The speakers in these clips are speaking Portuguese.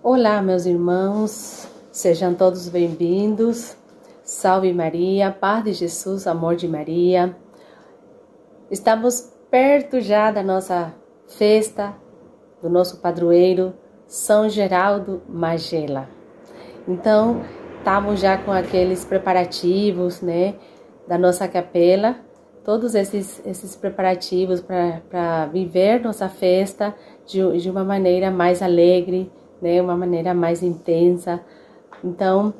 Olá, meus irmãos, sejam todos bem-vindos. Salve Maria, paz de Jesus, amor de Maria. Estamos perto já da nossa festa, do nosso padroeiro, São Geraldo Magela. Então, estamos já com aqueles preparativos, né, da nossa capela, todos esses preparativos para viver nossa festa de uma maneira mais alegre, né, uma maneira mais intensa, então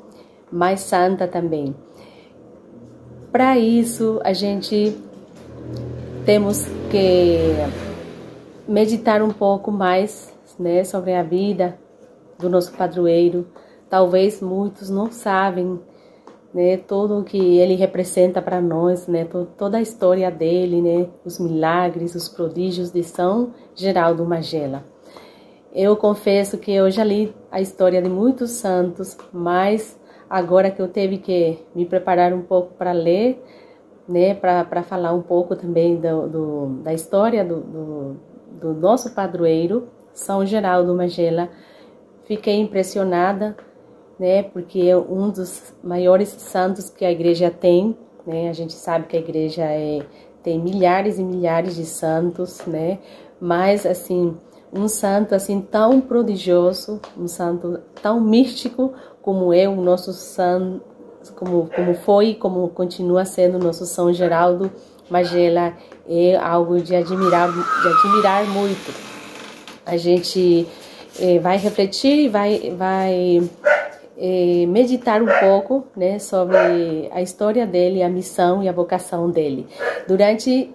mais santa também. Para isso, a gente temos que meditar um pouco mais, né, sobre a vida do nosso padroeiro. Talvez muitos não sabem, né, tudo o que ele representa para nós, né, toda a história dele, né, os milagres, os prodígios de São Geraldo Magela. Eu confesso que eu já li a história de muitos santos, mas agora que eu tive que me preparar um pouco para ler, né, para falar um pouco também da história do nosso padroeiro, São Geraldo Magela, fiquei impressionada, né, porque é um dos maiores santos que a igreja tem, né, a gente sabe que a igreja tem milhares e milhares de santos, né, mas assim, um santo assim tão prodigioso, um santo tão místico como é o nosso santo, como foi e como continua sendo o nosso São Geraldo Magela, é algo de admirar muito. A gente vai refletir e vai meditar um pouco, né, sobre a história dele, a missão e a vocação dele. Durante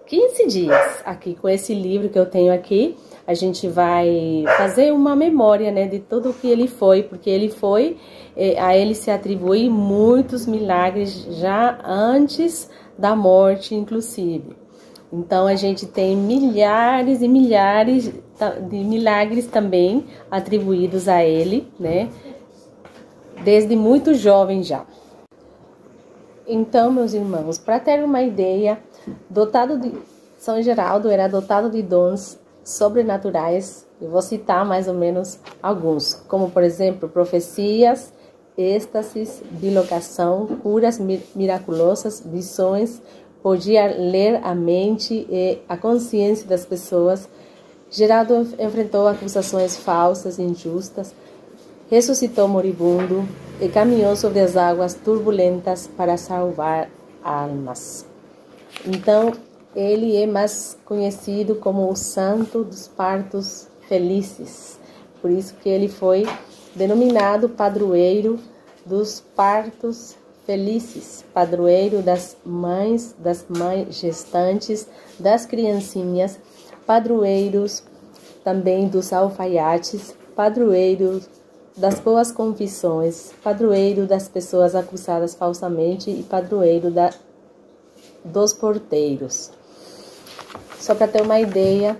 15 dias, aqui com esse livro que eu tenho aqui, a gente vai fazer uma memória, né, de tudo o que ele foi, porque ele foi, a ele se atribui muitos milagres já antes da morte, inclusive. Então, a gente tem milhares e milhares de milagres também atribuídos a ele, né, desde muito jovem já. Então, meus irmãos, para ter uma ideia, São Geraldo era dotado de dons sobrenaturais. Eu vou citar mais ou menos alguns, como por exemplo, profecias, êxtases, bilocação, curas miraculosas, visões, podia ler a mente e a consciência das pessoas. Geraldo enfrentou acusações falsas e injustas, ressuscitou moribundo e caminhou sobre as águas turbulentas para salvar almas. Então, ele é mais conhecido como o santo dos partos felizes. Por isso que ele foi denominado padroeiro dos partos felizes, padroeiro das mães gestantes, das criancinhas, padroeiros também dos alfaiates, padroeiro das boas confissões, padroeiro das pessoas acusadas falsamente e padroeiro dos porteiros. Só para ter uma ideia,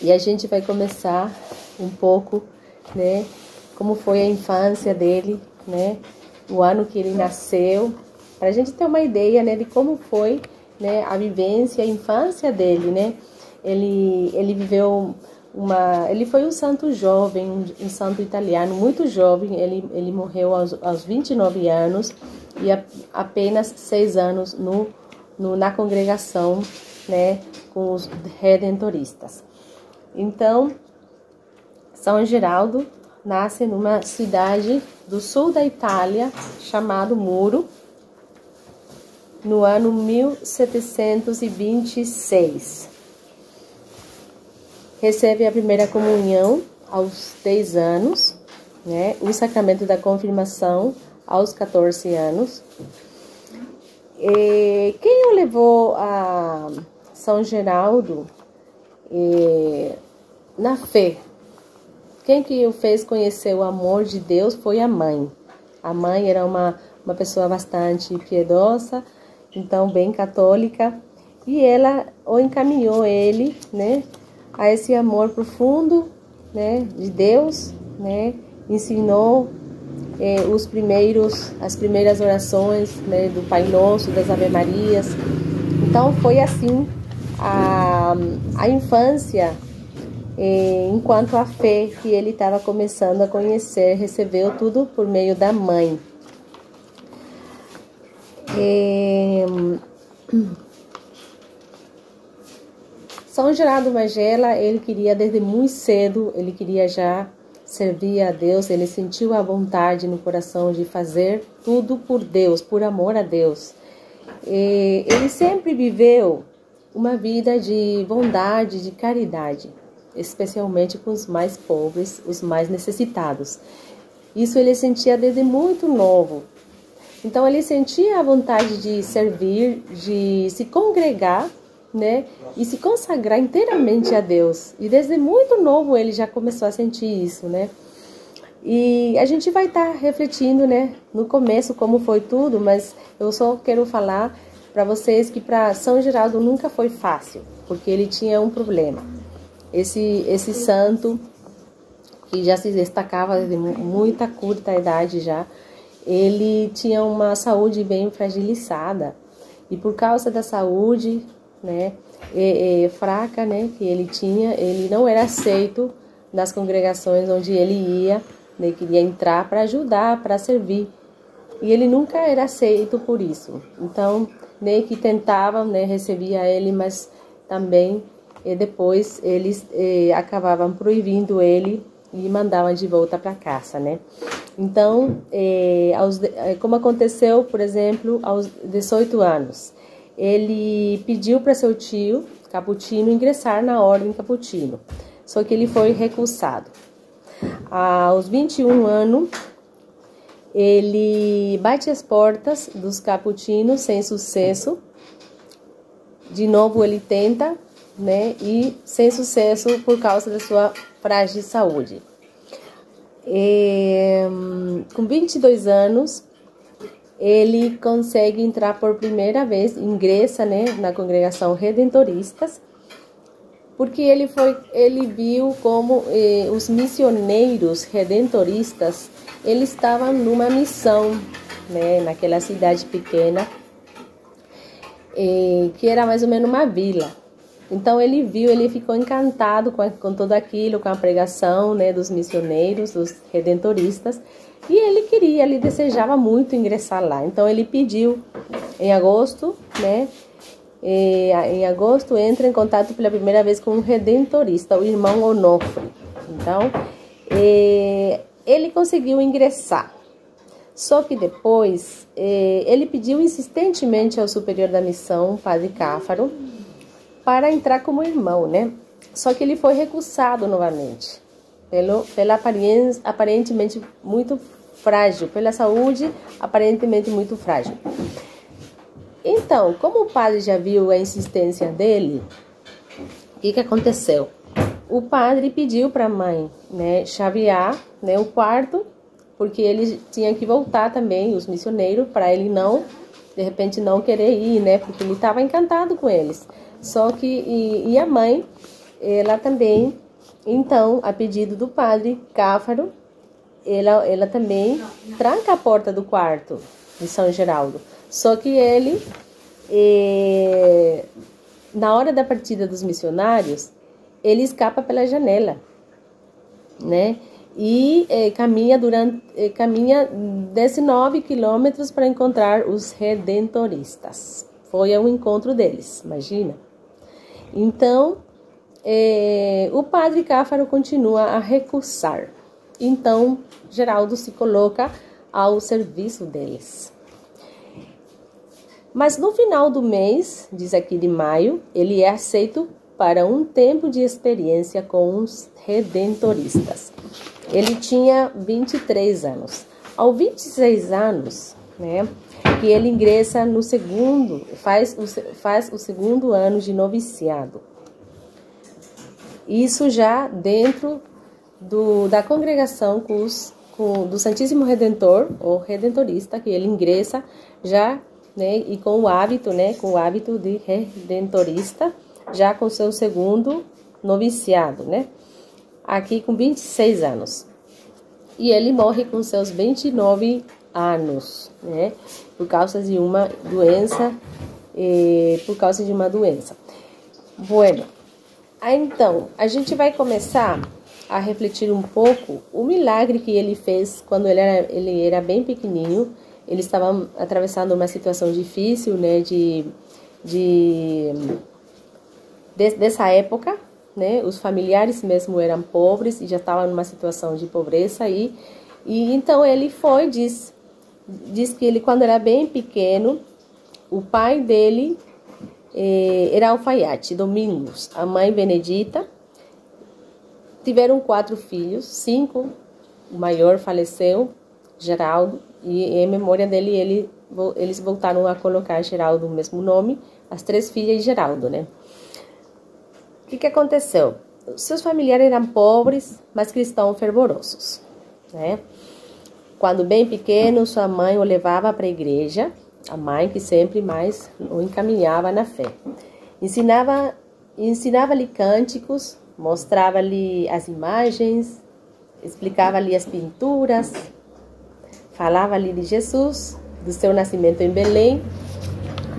e a gente vai começar um pouco, né, como foi a infância dele, né, o ano que ele nasceu, para a gente ter uma ideia, né, de como foi, né, a vivência, a infância dele, né. Ele viveu ele foi um santo jovem, um santo italiano muito jovem. Ele morreu aos 29 anos e apenas 6 anos na congregação, né, com os redentoristas. Então, São Geraldo nasce numa cidade do sul da Itália, chamado Muro, no ano 1726. Recebe a primeira comunhão aos 10 anos, né, o sacramento da confirmação aos 14 anos. Quem o levou a São Geraldo na fé? Quem que o fez conhecer o amor de Deus foi a mãe. A mãe era uma pessoa bastante piedosa, então bem católica, e ela o encaminhou ele, né, a esse amor profundo, né, de Deus, né, ensinou as primeiras orações, né, do Pai Nosso, das Ave Marias. Então foi assim a infância enquanto a fé que ele estava começando a conhecer recebeu tudo por meio da mãe. São Geraldo Magela, ele queria desde muito cedo, ele queria já servir a Deus, ele sentiu a vontade no coração de fazer tudo por Deus, por amor a Deus. Ele sempre viveu uma vida de bondade, de caridade, especialmente com os mais pobres, os mais necessitados. Isso ele sentia desde muito novo. Então ele sentia a vontade de servir, de se congregar, né, e se consagrar inteiramente a Deus. E desde muito novo ele já começou a sentir isso, né? E a gente vai estar refletindo, né, no começo como foi tudo, mas eu só quero falar para vocês que para São Geraldo nunca foi fácil, porque ele tinha um problema. Esse santo, que já se destacava de muita curta idade já, ele tinha uma saúde bem fragilizada. E por causa da saúde, né, fraca, né, que ele tinha, ele não era aceito nas congregações onde ele ia, né, queria entrar para ajudar, para servir. E ele nunca era aceito por isso. Então, né, que tentavam, né, recebia ele, mas também depois eles acabavam proibindo ele e mandavam de volta para casa, né? Então, como aconteceu, por exemplo, aos 18 anos, ele pediu para seu tio Capuchino ingressar na ordem Capuchino, só que ele foi recusado. Aos 21 anos, ele bate as portas dos Capuchinos sem sucesso. De novo ele tenta, né, e sem sucesso por causa da sua frágil saúde. Com 22 anos, ele consegue entrar por primeira vez, ingressa, né, na congregação Redentoristas, porque ele viu como os missioneiros redentoristas, eles estavam numa missão, né, naquela cidade pequena, que era mais ou menos uma vila. Então ele viu, ele ficou encantado com tudo aquilo, com a pregação, né, dos missioneiros, dos redentoristas, e ele desejava muito ingressar lá. Então ele pediu em agosto, né, em agosto entra em contato pela primeira vez com um redentorista, o irmão Onofre. Então ele conseguiu ingressar. Só que depois ele pediu insistentemente ao superior da missão, Padre Cáfaro, para entrar como irmão, né? Só que ele foi recusado novamente, pela aparência aparentemente muito frágil, pela saúde aparentemente muito frágil. Então, como o padre já viu a insistência dele, o que aconteceu? O padre pediu para a mãe, né, chavear, né, o quarto, porque ele tinha que voltar também, os missioneiros, para ele não, de repente, não querer ir, né, porque ele estava encantado com eles. Só que, e a mãe, ela também, então, a pedido do padre Cáfaro, ela também tranca a porta do quarto de São Geraldo. Só que ele, na hora da partida dos missionários, ele escapa pela janela, né? E caminha 19 quilômetros para encontrar os redentoristas. Foi ao encontro deles, imagina. Então, o padre Cáfaro continua a recusar. Então, Geraldo se coloca ao serviço deles. Mas no final do mês, diz aqui de maio, ele é aceito para um tempo de experiência com os redentoristas. Ele tinha 23 anos. Aos 26 anos, né, que ele ingressa no segundo, faz o segundo ano de noviciado. Isso já dentro da congregação do Santíssimo Redentor, ou redentorista, que ele ingressa já, né, e com o hábito de redentorista, já com seu segundo noviciado, né? Aqui com 26 anos. E ele morre com seus 29 anos, né? Por causa de uma doença. Bueno, Então, a gente vai começar a refletir um pouco o milagre que ele fez quando ele era bem pequenininho. Ele estava atravessando uma situação difícil, né, dessa época, né? Os familiares mesmo eram pobres e já estavam numa situação de pobreza aí. E então ele foi, diz que ele, quando era bem pequeno, o pai dele era alfaiate, Domingos, a mãe Benedita. Tiveram 4 filhos, 5, o maior faleceu, Geraldo, e em memória dele eles voltaram a colocar Geraldo o mesmo nome, as 3 filhas e Geraldo, né? O que aconteceu? Seus familiares eram pobres, mas cristãos fervorosos, né? Quando bem pequeno, sua mãe o levava para a igreja, a mãe que sempre mais o encaminhava na fé. Ensinava-lhe cânticos, mostrava-lhe as imagens, explicava-lhe as pinturas, falava-lhe de Jesus, do seu nascimento em Belém,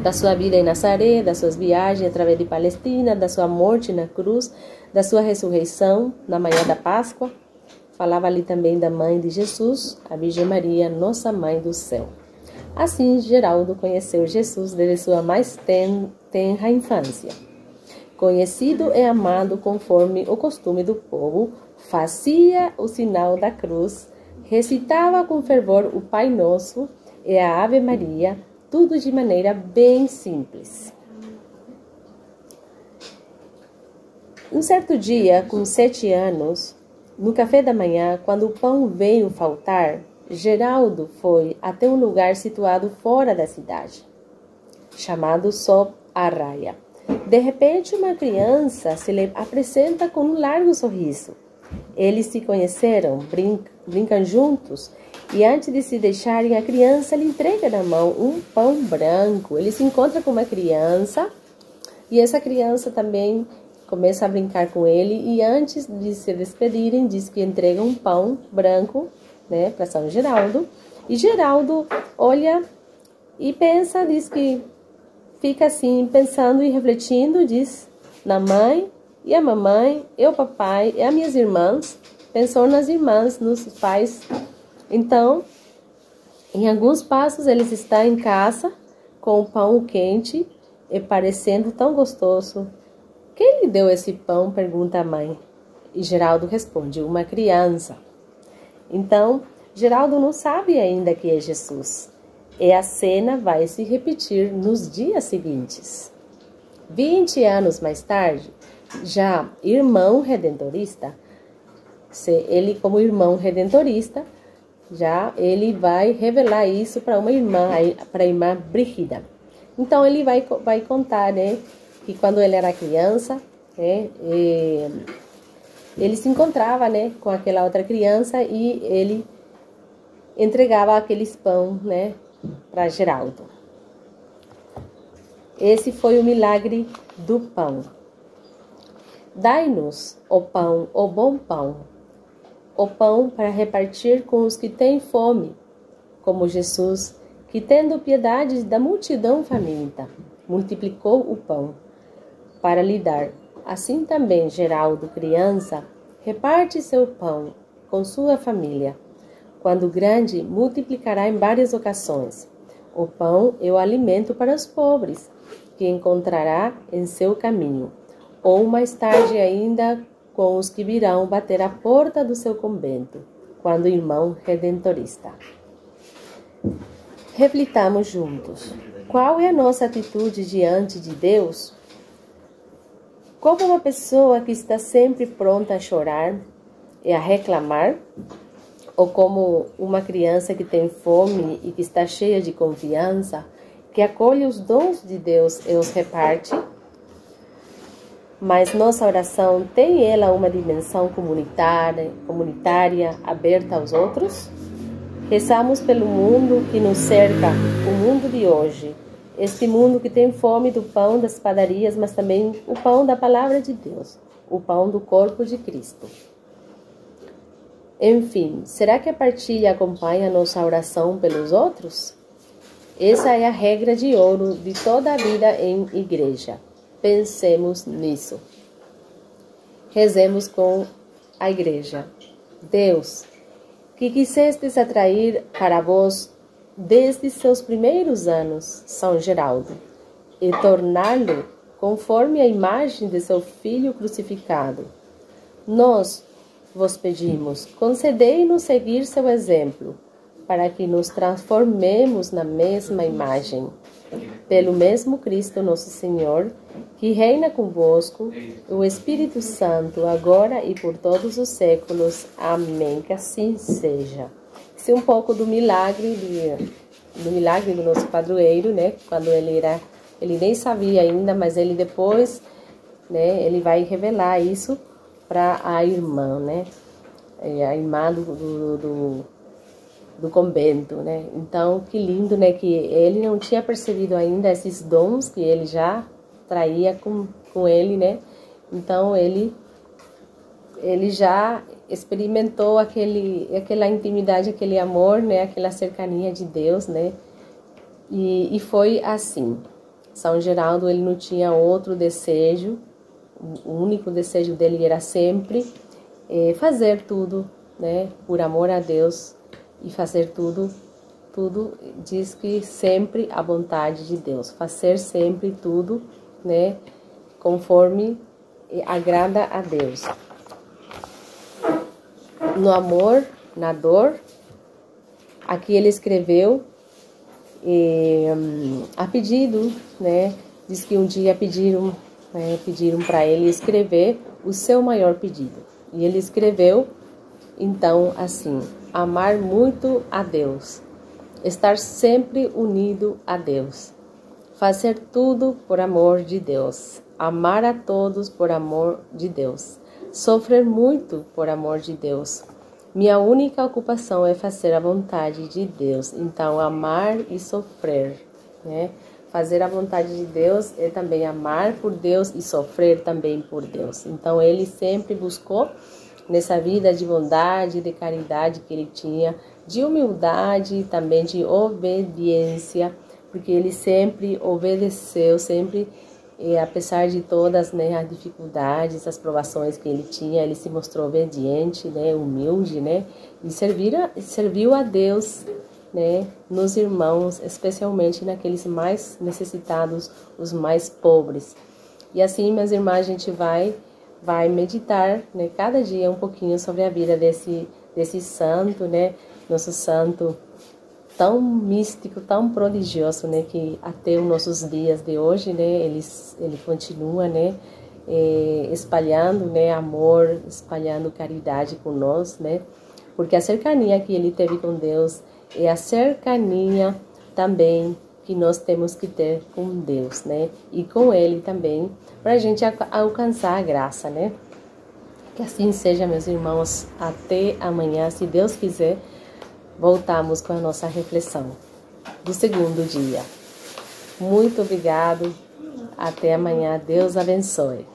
da sua vida em Nazaré, das suas viagens através de Palestina, da sua morte na cruz, da sua ressurreição na manhã da Páscoa. Falava-lhe também da mãe de Jesus, a Virgem Maria, nossa mãe do céu. Assim, Geraldo conheceu Jesus desde sua mais tenra infância. Conhecido e amado conforme o costume do povo, fazia o sinal da cruz, recitava com fervor o Pai Nosso e a Ave Maria, tudo de maneira bem simples. Um certo dia, com 7 anos, no café da manhã, quando o pão veio faltar, Geraldo foi até um lugar situado fora da cidade, chamado Sob Arraia. De repente, uma criança se lhe apresenta com um largo sorriso. Eles se conheceram, brincam juntos, e antes de se deixarem, a criança lhe entrega na mão um pão branco. Ele se encontra com uma criança, e essa criança também começa a brincar com ele, e antes de se despedirem, diz que entrega um pão branco, né, para São Geraldo. E Geraldo olha e pensa, diz que fica assim, pensando e refletindo, diz na mãe, e a mamãe, e o papai, e as minhas irmãs. Pensou nas irmãs, nos pais. Então, em alguns passos, eles estão em casa, com o pão quente, e parecendo tão gostoso. Quem lhe deu esse pão? Pergunta a mãe. E Geraldo responde, uma criança. Então, Geraldo não sabe ainda que é Jesus. E a cena vai se repetir nos dias seguintes. 20 anos mais tarde, já irmão redentorista, ele como irmão redentorista, já ele vai revelar isso para uma irmã, para a irmã Brígida. Então ele vai contar, né, que quando ele era criança, né, ele se encontrava, né, com aquela outra criança e ele entregava aqueles pão, né, para Geraldo. Esse foi o milagre do pão. Dai-nos o pão, o bom pão, o pão para repartir com os que têm fome, como Jesus, que tendo piedade da multidão faminta, multiplicou o pão para lhe dar. Assim também Geraldo, criança, reparte seu pão com sua família. Quando grande, multiplicará em várias ocasiões. O pão é o alimento para os pobres, que encontrará em seu caminho, ou mais tarde ainda com os que virão bater à porta do seu convento, quando irmão redentorista. Reflitamos juntos. Qual é a nossa atitude diante de Deus? Como uma pessoa que está sempre pronta a chorar e a reclamar? Ou como uma criança que tem fome e que está cheia de confiança, que acolhe os dons de Deus e os reparte? Mas nossa oração tem ela uma dimensão comunitária aberta aos outros? Rezamos pelo mundo que nos cerca, o mundo de hoje. Este mundo que tem fome do pão das padarias, mas também o pão da palavra de Deus, o pão do corpo de Cristo. Enfim, será que a partilha acompanha a nossa oração pelos outros? Essa é a regra de ouro de toda a vida em igreja. Pensemos nisso. Rezemos com a igreja. Deus, que quisestes atrair para vós desde seus primeiros anos São Geraldo, e torná-lo conforme a imagem de seu Filho crucificado. Nós vos pedimos, concedei-nos seguir seu exemplo, para que nos transformemos na mesma imagem. Pelo mesmo Cristo nosso Senhor, que reina convosco, o Espírito Santo, agora e por todos os séculos. Amém. Que assim seja. Esse é um pouco do milagre do nosso padroeiro, né? Quando ele nem sabia ainda, mas ele depois, né? Ele vai revelar isso para a irmã, né? A irmã do convento, né? Então, que lindo, né? Que ele não tinha percebido ainda esses dons que ele já traía com ele, né? Então, ele já experimentou aquela intimidade, aquele amor, né? Aquela cercania de Deus, né? E foi assim. São Geraldo, ele não tinha outro desejo, o único desejo dele era sempre fazer tudo, né? Por amor a Deus, e fazer tudo diz que sempre a vontade de Deus, fazer sempre tudo, né, conforme agrada a Deus. No amor, na dor, aqui ele escreveu a pedido, né, diz que um dia pediram para ele escrever o seu maior pedido, e ele escreveu então assim: amar muito a Deus, estar sempre unido a Deus, fazer tudo por amor de Deus, amar a todos por amor de Deus, sofrer muito por amor de Deus. Minha única ocupação é fazer a vontade de Deus. Então, amar e sofrer, né? Fazer a vontade de Deus é também amar por Deus e sofrer também por Deus. Então, ele sempre buscou, nessa vida de bondade, de caridade que ele tinha, de humildade, também de obediência, porque ele sempre obedeceu, sempre, apesar de todas, né, as dificuldades, as provações que ele tinha, ele se mostrou obediente, né, humilde, né, e serviu a Deus, né, nos irmãos, especialmente naqueles mais necessitados, os mais pobres. E assim, meus irmãos, a gente vai meditar, né, cada dia um pouquinho sobre a vida desse santo, né, nosso santo tão místico, tão prodigioso, né, que até os nossos dias de hoje, né, ele continua, né, espalhando, né, amor, espalhando caridade com nós, né, porque a cercania que ele teve com Deus é a cercania também que nós temos que ter com Deus, né? E com Ele também, para a gente alcançar a graça, né? Que assim seja, meus irmãos. Até amanhã, se Deus quiser, voltamos com a nossa reflexão do segundo dia. Muito obrigado. Até amanhã. Deus abençoe.